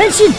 Henshin.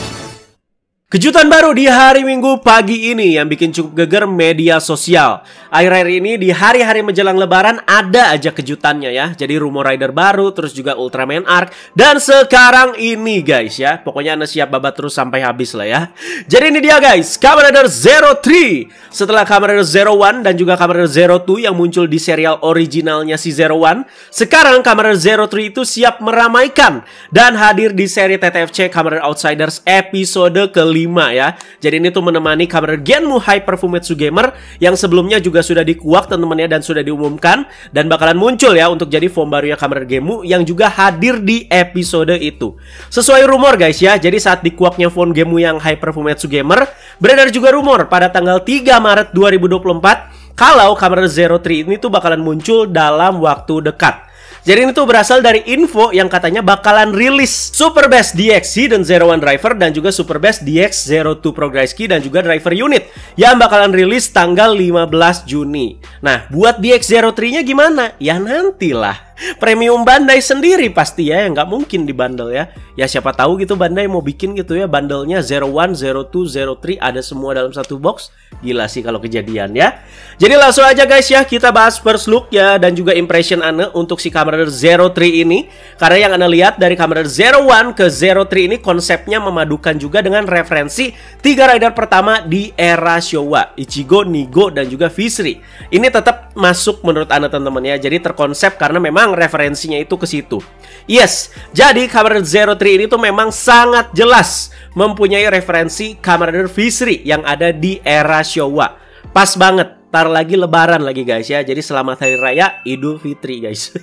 Kejutan baru di hari Minggu pagi ini yang bikin cukup geger media sosial. Akhir-akhir ini di hari-hari menjelang lebaran ada aja kejutannya ya. Jadi rumor rider baru, terus juga Ultraman Arc. Dan sekarang ini guys ya, pokoknya Anda siap babat terus sampai habis lah ya. Jadi ini dia guys, Kamen Rider Zero 3. Setelah Kamen Rider Zero 1 dan juga Kamen Rider Zero 2 yang muncul di serial originalnya si Zero 1, sekarang Kamen Rider Zero 3 itu siap meramaikan dan hadir di seri TTFC Kamen Rider Outsiders episode kelima ya. Jadi ini tuh menemani Kamen Rider Genmu Hyper Fumetsu Gamer yang sebelumnya juga sudah dikuak teman-teman ya, dan sudah diumumkan dan bakalan muncul ya untuk jadi form barunya Kamen Rider Genmu yang juga hadir di episode itu. Sesuai rumor guys ya, jadi saat dikuaknya form Genmu yang Hyper Fumetsu Gamer, beredar juga rumor pada tanggal 3 Maret 2024 kalau Kamen Rider Zero 3 ini tuh bakalan muncul dalam waktu dekat. Jadi ini tuh berasal dari info yang katanya bakalan rilis Super Best DX Hidden Zero 1 Driver dan juga Super Best DX Zero 2 Progress Key dan juga Driver Unit yang bakalan rilis tanggal 15 Juni. Nah, buat DX Zero 3-nya gimana? Ya nantilah. Premium Bandai sendiri pasti ya, yang nggak mungkin di bundle ya. Ya siapa tahu gitu Bandai mau bikin gitu ya bundlenya Zero 1, Zero 2, Zero 3 ada semua dalam satu box. Gila sih kalau kejadian ya. Jadi langsung aja guys ya, kita bahas first look ya dan juga impression Anda untuk si Kamen Rider Zero 3 ini. Karena yang Anda lihat dari Kamen Rider Zero 1 ke Zero 3 ini konsepnya memadukan juga dengan referensi 3 rider pertama di era Showa, Ichigo, Nigo dan juga Visri. Ini tetap masuk menurut Anda teman-teman ya. Jadi terkonsep karena memang referensinya itu ke situ. Yes, jadi Kamen Rider Zero 3 ini tuh memang sangat jelas mempunyai referensi Kamen Rider Visri yang ada di era Showa. Pas banget. Tar lagi lebaran lagi guys ya. Jadi selamat hari raya Idul Fitri guys.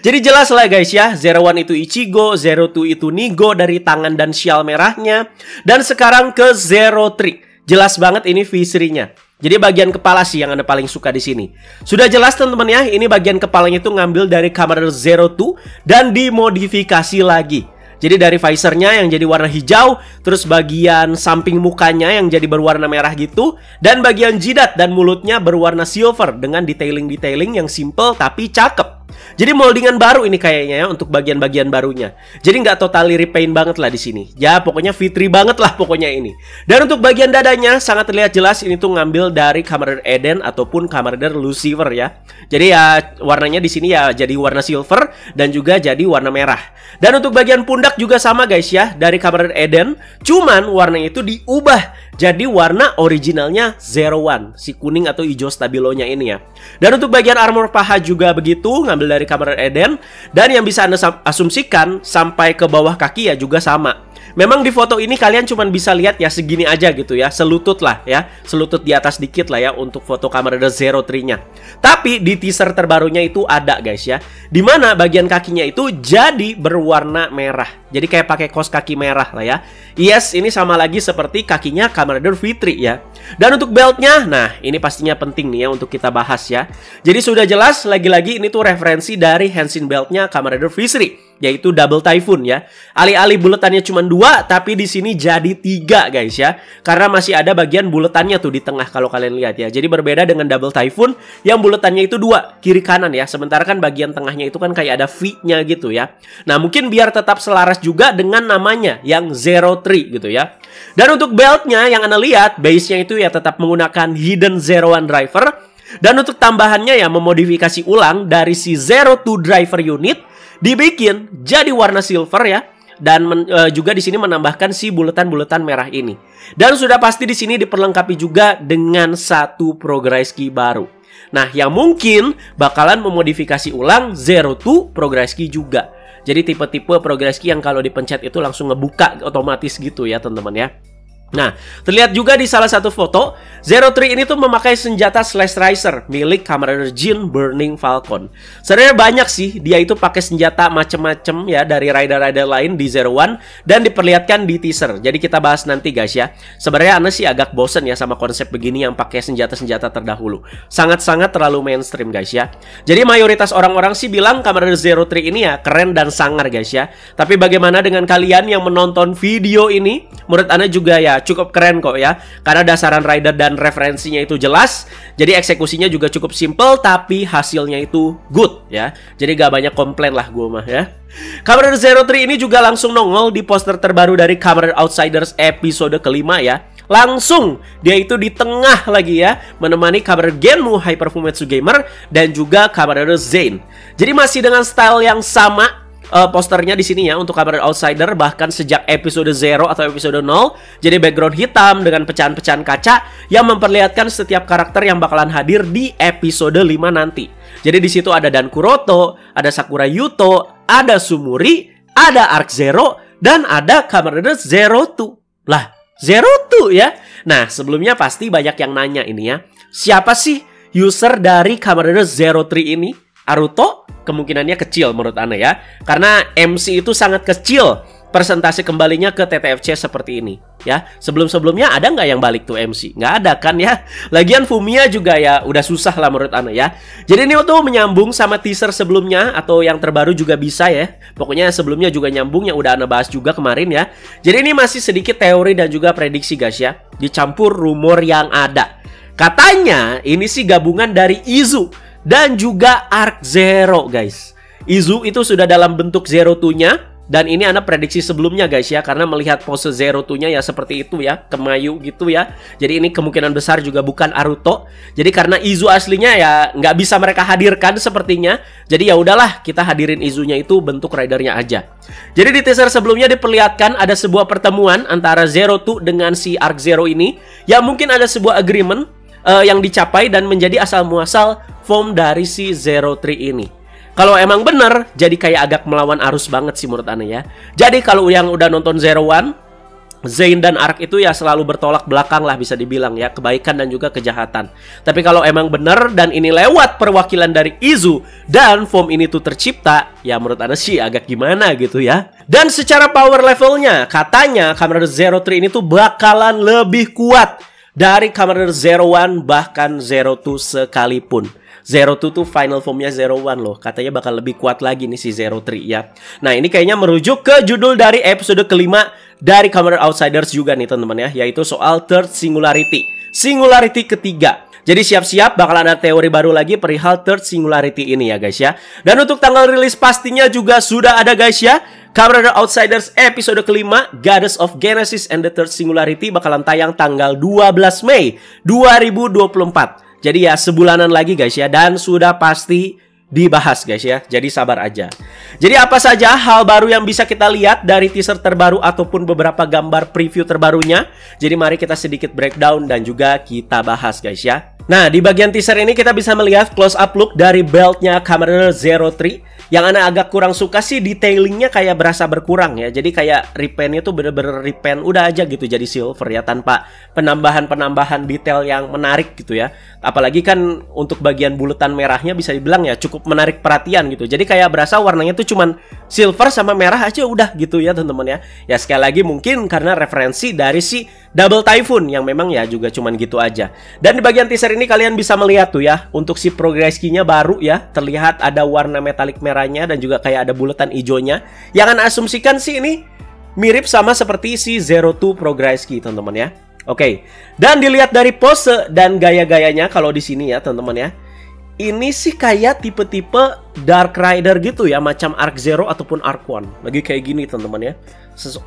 Jadi jelas lah guys ya, Zero 1 itu Ichigo, Zero 2 itu Nigo dari tangan dan syal merahnya. Dan sekarang ke Zero 3. Jelas banget ini Visri-nya. Jadi bagian kepala sih yang Anda paling suka di sini. Sudah jelas teman-teman ya, ini bagian kepalanya itu ngambil dari Kamen Rider Zero 2 dan dimodifikasi lagi. Jadi dari visornya yang jadi warna hijau, terus bagian samping mukanya yang jadi berwarna merah gitu, dan bagian jidat dan mulutnya berwarna silver dengan detailing-detailing yang simple tapi cakep. Jadi moldingan baru ini kayaknya ya untuk bagian-bagian barunya. Jadi nggak totally repaint banget lah di sini. Ya pokoknya Fitri banget lah pokoknya ini. Dan untuk bagian dadanya sangat terlihat jelas ini tuh ngambil dari Kamen Rider Eden ataupun Kamen Rider Lucifer ya. Jadi ya warnanya di sini ya jadi warna silver dan juga jadi warna merah. Dan untuk bagian pundak juga sama guys ya, dari Kamen Rider Eden, cuman warnanya itu diubah jadi warna originalnya Zero 1, si kuning atau hijau stabilonya ini ya. Dan untuk bagian armor paha juga begitu, ngambil dari Kamen Rider Eden. Dan yang bisa Anda asumsikan sampai ke bawah kaki ya juga sama. Memang di foto ini kalian cuma bisa lihat ya segini aja gitu ya, selutut lah ya, selutut di atas dikit lah ya untuk foto Kamen Rider Zero 3-nya. Tapi di teaser terbarunya itu ada guys ya, dimana bagian kakinya itu jadi berwarna merah. Jadi kayak pakai kaos kaki merah lah ya. Yes, ini sama lagi seperti kakinya Kamen Rider Fitri ya. Dan untuk beltnya, nah ini pastinya penting nih ya untuk kita bahas ya. Jadi sudah jelas lagi-lagi ini tuh referensi dari Henshin beltnya Kamen Rider Visri, yaitu Double Typhoon ya. Alih-alih buletannya cuma 2, tapi di sini jadi 3 guys ya. Karena masih ada bagian buletannya tuh di tengah kalau kalian lihat ya. Jadi berbeda dengan Double Typhoon yang buletannya itu 2, kiri kanan ya. Sementara kan bagian tengahnya itu kan kayak ada V-nya gitu ya. Nah mungkin biar tetap selaras juga dengan namanya yang Zero 3 gitu ya. Dan untuk beltnya yang Anda lihat, base-nya itu ya tetap menggunakan Hidden Zero 1 Driver. Dan untuk tambahannya ya memodifikasi ulang dari si Zero 2 Driver Unit, dibikin jadi warna silver ya. Dan juga di sini menambahkan si buletan-buletan merah ini. Dan sudah pasti di sini diperlengkapi juga dengan satu progress key baru. Nah, yang mungkin bakalan memodifikasi ulang Zero 2 progress key juga. Jadi tipe-tipe progress key yang kalau dipencet itu langsung ngebuka otomatis gitu ya teman-teman ya. Nah, terlihat juga di salah satu foto, Zero 3 ini tuh memakai senjata Slash Riser milik Kamen Rider Jin Burning Falcon. Sebenarnya banyak sih, dia itu pakai senjata macem-macem ya dari rider-rider lain di Zero 1 dan diperlihatkan di teaser. Jadi kita bahas nanti guys ya. Sebenarnya Anda sih agak bosen ya sama konsep begini yang pakai senjata-senjata terdahulu. Sangat-sangat terlalu mainstream guys ya. Jadi mayoritas orang-orang sih bilang Kamen Rider Zero 3 ini ya keren dan sangar guys ya. Tapi bagaimana dengan kalian yang menonton video ini? Menurut Anda juga ya ya cukup keren kok ya. Karena dasaran rider dan referensinya itu jelas. Jadi eksekusinya juga cukup simple, tapi hasilnya itu good ya. Jadi gak banyak komplain lah gue mah ya. Kamen Rider Zero 3 ini juga langsung nongol di poster terbaru dari Kamen Rider Outsiders episode kelima ya. Langsung dia itu di tengah lagi ya, menemani Kamen Rider Genmu Hyper Fumetsu Gamer dan juga Kamen Rider Zain. Jadi masih dengan style yang sama posternya di sini ya untuk Kamen Rider Outsider, bahkan sejak episode 0 atau episode 0. Jadi background hitam dengan pecahan-pecahan kaca yang memperlihatkan setiap karakter yang bakalan hadir di episode 5 nanti. Jadi di situ ada Dan Kuroto, ada Sakura Yuto, ada Sumuri, ada Arc Zero, dan ada Kamen Rider Zero 2. Lah, Zero 2 ya. Nah, sebelumnya pasti banyak yang nanya ini ya. Siapa sih user dari Kamen Rider Zero 3 ini? Aruto? Kemungkinannya kecil menurut Anda ya. Karena MC itu sangat kecil persentase kembalinya ke TTFC seperti ini ya. Sebelum-sebelumnya ada nggak yang balik tuh MC? Nggak ada kan ya. Lagian Fumiya juga ya udah susah lah menurut Anda ya. Jadi ini tuh menyambung sama teaser sebelumnya atau yang terbaru juga bisa ya. Pokoknya sebelumnya juga nyambung yang udah Anda bahas juga kemarin ya. Jadi ini masih sedikit teori dan juga prediksi guys ya. Dicampur rumor yang ada. Katanya ini sih gabungan dari Izu dan juga Arc Zero guys. Izu itu sudah dalam bentuk Zero 2-nya. Dan ini Anda prediksi sebelumnya guys ya. Karena melihat pose Zero 2-nya ya seperti itu ya. Kemayu gitu ya. Jadi ini kemungkinan besar juga bukan Aruto. Jadi karena Izu aslinya ya nggak bisa mereka hadirkan sepertinya. Jadi ya udahlah kita hadirin Izunya itu bentuk ridernya aja. Jadi di teaser sebelumnya diperlihatkan ada sebuah pertemuan antara Zero 2 dengan si Arc Zero ini. Ya mungkin ada sebuah agreement yang dicapai dan menjadi asal muasal form dari si Zero 3 ini. Kalau emang bener, jadi kayak agak melawan arus banget sih menurut Anda ya. Jadi kalau yang udah nonton Zero 1, Zain dan Arc itu ya selalu bertolak belakang lah bisa dibilang ya. Kebaikan dan juga kejahatan. Tapi kalau emang bener dan ini lewat perwakilan dari Izu dan form ini tuh tercipta, ya menurut Anda sih agak gimana gitu ya. Dan secara power levelnya, katanya Kamen Rider Zero 3 ini tuh bakalan lebih kuat dari Kamen Rider Zero 1 bahkan Zero 2 sekalipun. Zero 2 tuh final formnya Zero 1 loh. Katanya bakal lebih kuat lagi nih si Zero 3 ya. Nah ini kayaknya merujuk ke judul dari episode kelima dari Kamen Rider Outsiders juga nih teman-teman ya. Yaitu soal Third Singularity. Singularity ketiga. Jadi siap-siap bakal ada teori baru lagi perihal Third Singularity ini ya guys ya. Dan untuk tanggal rilis pastinya juga sudah ada guys ya. Kamen Rider Outsiders episode kelima Goddess of Genesis and the Third Singularity bakalan tayang tanggal 12 Mei 2024. Jadi ya sebulanan lagi guys ya. Dan sudah pasti dibahas guys ya. Jadi sabar aja. Jadi apa saja hal baru yang bisa kita lihat dari teaser terbaru ataupun beberapa gambar preview terbarunya. Jadi mari kita sedikit breakdown dan juga kita bahas guys ya. Nah di bagian teaser ini kita bisa melihat close up look dari beltnya Kamen Rider Zero 3. Yang Ana agak kurang suka sih detailingnya kayak berasa berkurang ya. Jadi kayak repaintnya tuh bener-bener repaint udah aja gitu jadi silver ya. Tanpa penambahan-penambahan detail yang menarik gitu ya. Apalagi kan untuk bagian bulatan merahnya bisa dibilang ya cukup menarik perhatian gitu. Jadi kayak berasa warnanya tuh cuman silver sama merah aja udah gitu ya teman-teman ya. Ya sekali lagi mungkin karena referensi dari si Double Typhoon yang memang ya juga cuman gitu aja. Dan di bagian teaser ini kalian bisa melihat tuh ya. Untuk si progress key-nya baru ya. Terlihat ada warna metalik merahnya dan juga kayak ada bulatan hijaunya. Yang Ana asumsikan sih ini mirip sama seperti si Zero 2 progress key teman-teman ya. Oke. Dan dilihat dari pose dan gaya-gayanya kalau di sini ya teman-teman ya. Ini sih kayak tipe-tipe Dark Rider gitu ya, macam Arc Zero ataupun Arc One. Lagi kayak gini teman-teman ya.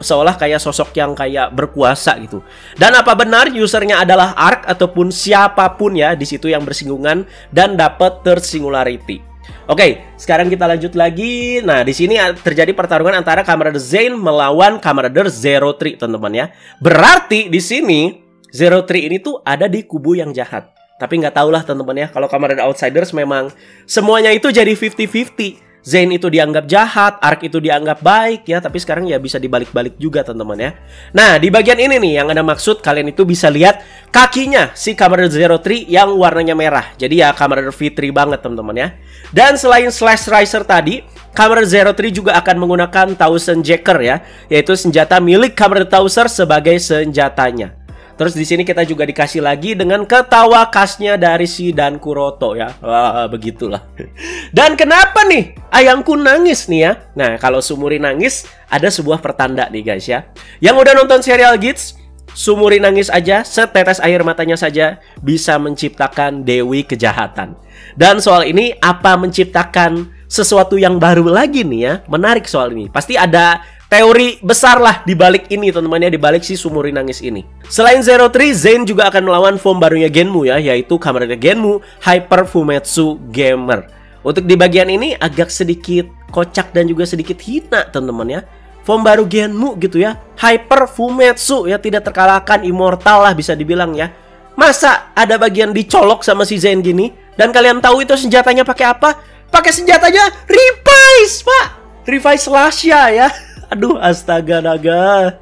Seolah kayak sosok yang kayak berkuasa gitu. Dan apa benar usernya adalah Arc ataupun siapapun ya di situ yang bersinggungan dan dapat Third Singularity. Oke, sekarang kita lanjut lagi. Nah, di sini terjadi pertarungan antara Kamen Rider Zain melawan Kamen Rider Zero 3 teman-teman ya. Berarti di sini Zero 3 ini tuh ada di kubu yang jahat. Tapi nggak tahu lah teman-teman ya. Kalau Kamen Rider Outsiders memang semuanya itu jadi 50-50. Zain itu dianggap jahat, Arc itu dianggap baik ya. Tapi sekarang ya bisa dibalik-balik juga teman-teman ya. Nah di bagian ini nih yang ada maksud kalian itu bisa lihat kakinya si Kamen Rider Zero 3 yang warnanya merah. Jadi ya Kamen Rider V3 banget teman-teman ya. Dan selain Slash Riser tadi, Kamen Rider Zero 3 juga akan menggunakan Thousand Jacker ya. Yaitu senjata milik Kamen Rider Thouser sebagai senjatanya. Terus di sini kita juga dikasih lagi dengan ketawa khasnya dari si Dan Kuroto ya. Wah, begitulah. Dan kenapa nih ayangku nangis nih ya? Nah, kalau Sumuri nangis ada sebuah pertanda nih guys ya. Yang udah nonton serial Gits Sumuri nangis aja, setetes air matanya saja bisa menciptakan dewi kejahatan. Dan soal ini, apa menciptakan sesuatu yang baru lagi nih ya? Menarik soal ini. Pasti ada teori besar lah di balik ini teman-teman ya, di balik si Sumuri nangis ini. Selain Zero 3, Zain juga akan melawan form barunya Genmu ya, yaitu Kamen Rider Genmu Hyper Fumetsu Gamer. Untuk di bagian ini agak sedikit kocak dan juga sedikit hina teman-teman ya. Form baru Genmu gitu ya, Hyper Fumetsu ya, tidak terkalahkan, immortal lah bisa dibilang ya. Masa ada bagian dicolok sama si Zain gini? Dan kalian tahu itu senjatanya pakai apa? Pakai senjatanya Revise, Pak. Revise Lasha ya. Aduh, astaga naga.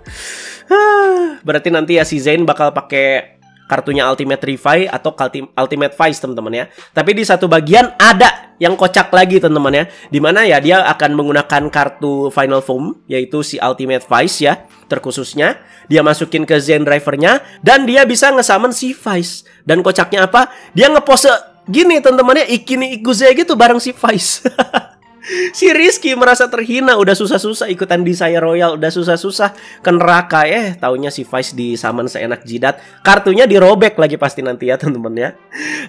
Berarti nanti ya si Zain bakal pakai kartunya Ultimate Revive atau Ultimate Vice teman-teman ya. Tapi di satu bagian ada yang kocak lagi teman-teman ya, dimana ya dia akan menggunakan kartu Final Form, yaitu si Ultimate Vice ya, terkhususnya. Dia masukin ke Zen Driver-nya dan dia bisa nge-summon si Vice. Dan kocaknya apa? Dia nge-pose gini teman-teman ya, Ikini Ikuze gitu bareng si Vice. Si Rizky merasa terhina, udah susah-susah ikutan Desire Royal, udah susah-susah ke neraka. Taunya si Vice di-summon seenak jidat. Kartunya dirobek lagi pasti nanti ya teman-teman ya.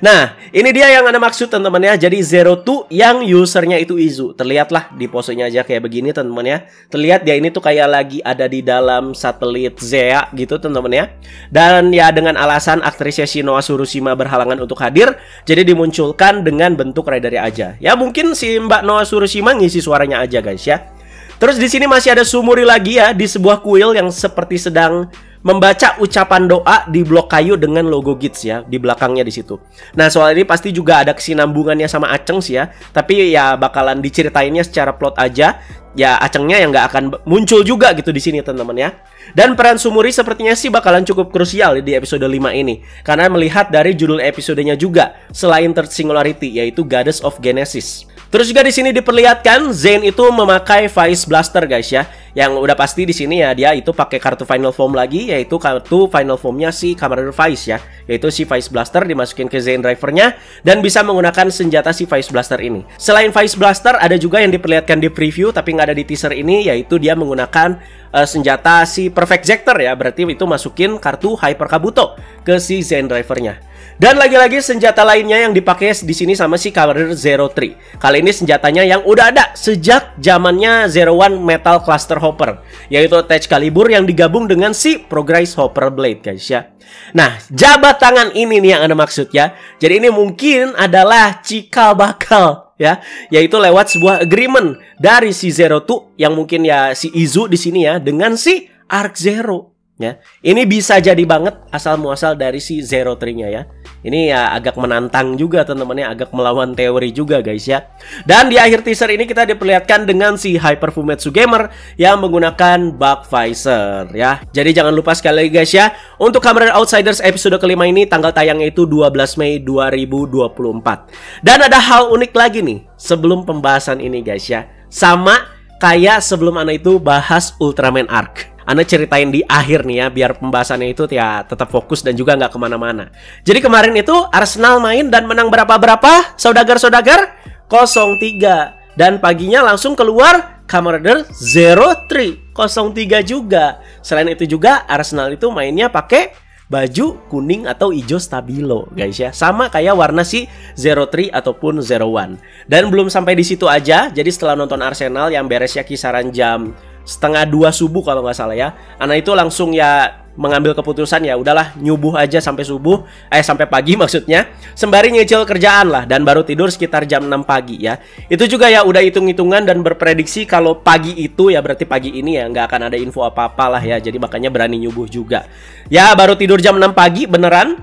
Nah, ini dia yang Anda maksud teman-teman ya. Jadi Zero 2 yang usernya itu Izu. Terlihatlah di posenya aja kayak begini teman-teman ya. Terlihat dia ini tuh kayak lagi ada di dalam satelit Zea gitu teman-teman ya. Dan ya dengan alasan aktrisnya Shinoa Tsurushima berhalangan untuk hadir, jadi dimunculkan dengan bentuk ridernya aja. Ya mungkin si Mbak Noa Tsurushima ngisi suaranya aja guys ya. Terus di sini masih ada Sumuri lagi ya, di sebuah kuil yang seperti sedang membaca ucapan doa di blok kayu dengan logo Gits ya di belakangnya di situ. Nah, soal ini pasti juga ada kesinambungannya sama Aceng sih ya. Tapi ya bakalan diceritainnya secara plot aja. Ya Acengnya yang nggak akan muncul juga gitu di sini teman-teman ya. Dan peran Sumuri sepertinya sih bakalan cukup krusial di episode 5 ini. Karena melihat dari judul episodenya juga, selain Third Singularity yaitu Goddess of Genesis. Terus juga di sini diperlihatkan Zain itu memakai Vice Blaster guys ya. Yang udah pasti di sini ya dia itu pakai kartu Final Form lagi, yaitu kartu Final Formnya si Kamen Rider Vice ya, yaitu si Vice Blaster dimasukin ke Zain Driver-nya dan bisa menggunakan senjata si Vice Blaster ini. Selain Vice Blaster ada juga yang diperlihatkan di preview tapi nggak ada di teaser ini, yaitu dia menggunakan senjata si Perfect Zector ya, berarti itu masukin kartu Hyper Kabuto ke si Zain Driver-nya. Dan lagi-lagi senjata lainnya yang dipakai di sini sama si Kamen Rider Zero 3. Kali ini senjatanya yang udah ada sejak zamannya Zero One Metal Cluster Hopper, yaitu Attach Calibur yang digabung dengan si Progress Hopper Blade guys ya. Nah, jabat tangan ini nih yang Anda maksud ya. Jadi ini mungkin adalah cikal bakal ya, yaitu lewat sebuah agreement dari si Zero 2 yang mungkin ya si Izu di sini ya dengan si Arc Zero. Ya, ini bisa jadi banget asal muasal dari si Zero 3-nya ya. Ini ya agak menantang juga teman-teman ya, agak melawan teori juga guys ya. Dan di akhir teaser ini kita diperlihatkan dengan si Hyper Fumetsu Gamer yang menggunakan Bug Visor ya. Jadi jangan lupa sekali lagi guys ya, untuk Kamen Rider Outsiders episode kelima ini tanggal tayangnya itu 12 Mei 2024. Dan ada hal unik lagi nih sebelum pembahasan ini guys ya. Sama kayak sebelum Ana itu bahas Ultraman Arc, Ana ceritain di akhir nih ya, biar pembahasannya itu ya tetap fokus dan juga nggak kemana-mana. Jadi kemarin itu Arsenal main dan menang berapa-berapa, saudagar-saudagar? 0-3. Dan paginya langsung keluar Kamen Rider Zero 3, 0-3 juga. Selain itu juga Arsenal itu mainnya pakai baju kuning atau hijau stabilo guys ya, sama kayak warna si Zero 3 ataupun Zero 1. Dan belum sampai di situ aja. Jadi setelah nonton Arsenal yang beresnya kisaran jam 1:30 subuh kalau nggak salah ya, Ana itu langsung ya mengambil keputusan ya udahlah nyubuh aja sampai subuh, sampai pagi maksudnya, sembari nyicil kerjaan lah, dan baru tidur sekitar jam 6 pagi ya. Itu juga ya udah hitung-hitungan dan berprediksi kalau pagi itu ya berarti pagi ini ya nggak akan ada info apa-apa lah ya, jadi makanya berani nyubuh juga. Ya baru tidur jam 6 pagi beneran,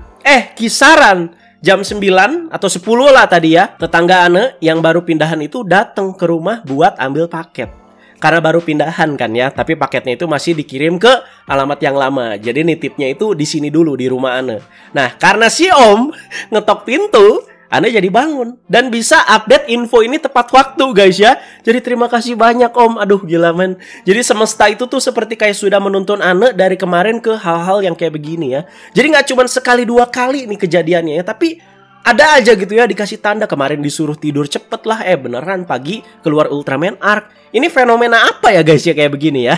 kisaran jam 9 atau 10 lah tadi ya, tetangga Ana yang baru pindahan itu datang ke rumah buat ambil paket. Karena baru pindahan kan ya, tapi paketnya itu masih dikirim ke alamat yang lama. Jadi nitipnya itu di sini dulu di rumah Ana. Nah, karena si Om ngetok pintu, Ana jadi bangun dan bisa update info ini tepat waktu guys ya. Jadi terima kasih banyak Om. Aduh gila men. Jadi semesta itu tuh seperti kayak sudah menuntun Ana dari kemarin ke hal-hal yang kayak begini ya. Jadi nggak cuma sekali dua kali nih kejadiannya ya, tapi ada aja gitu ya dikasih tanda kemarin disuruh tidur cepet lah, beneran pagi keluar Ultraman Arc. Ini fenomena apa ya guys ya kayak begini ya?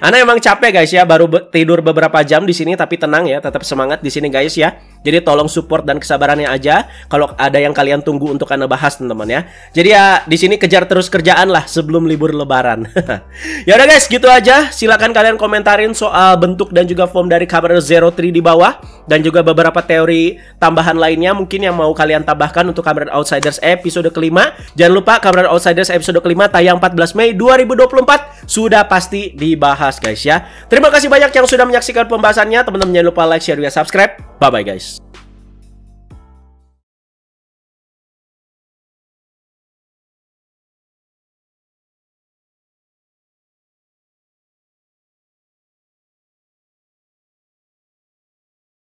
Ana emang capek guys ya, baru tidur beberapa jam di sini, tapi tenang ya, tetap semangat di sini guys ya. Jadi tolong support dan kesabarannya aja kalau ada yang kalian tunggu untuk Ana bahas teman-teman ya. Jadi ya di sini kejar terus kerjaan lah sebelum libur lebaran. Ya udah guys, gitu aja. Silakan kalian komentarin soal bentuk dan juga form dari Kamen Rider Zero 3 di bawah, dan juga beberapa teori tambahan lainnya mungkin yang mau kalian tambahkan untuk Kamen Rider Outsiders episode kelima. Jangan lupa Kamen Rider Outsiders episode kelima tayang 14 Mei 2024 sudah pasti dibahas guys ya. Terima kasih banyak yang sudah menyaksikan pembahasannya. Teman-teman jangan lupa like, share, dan subscribe. Bye bye guys.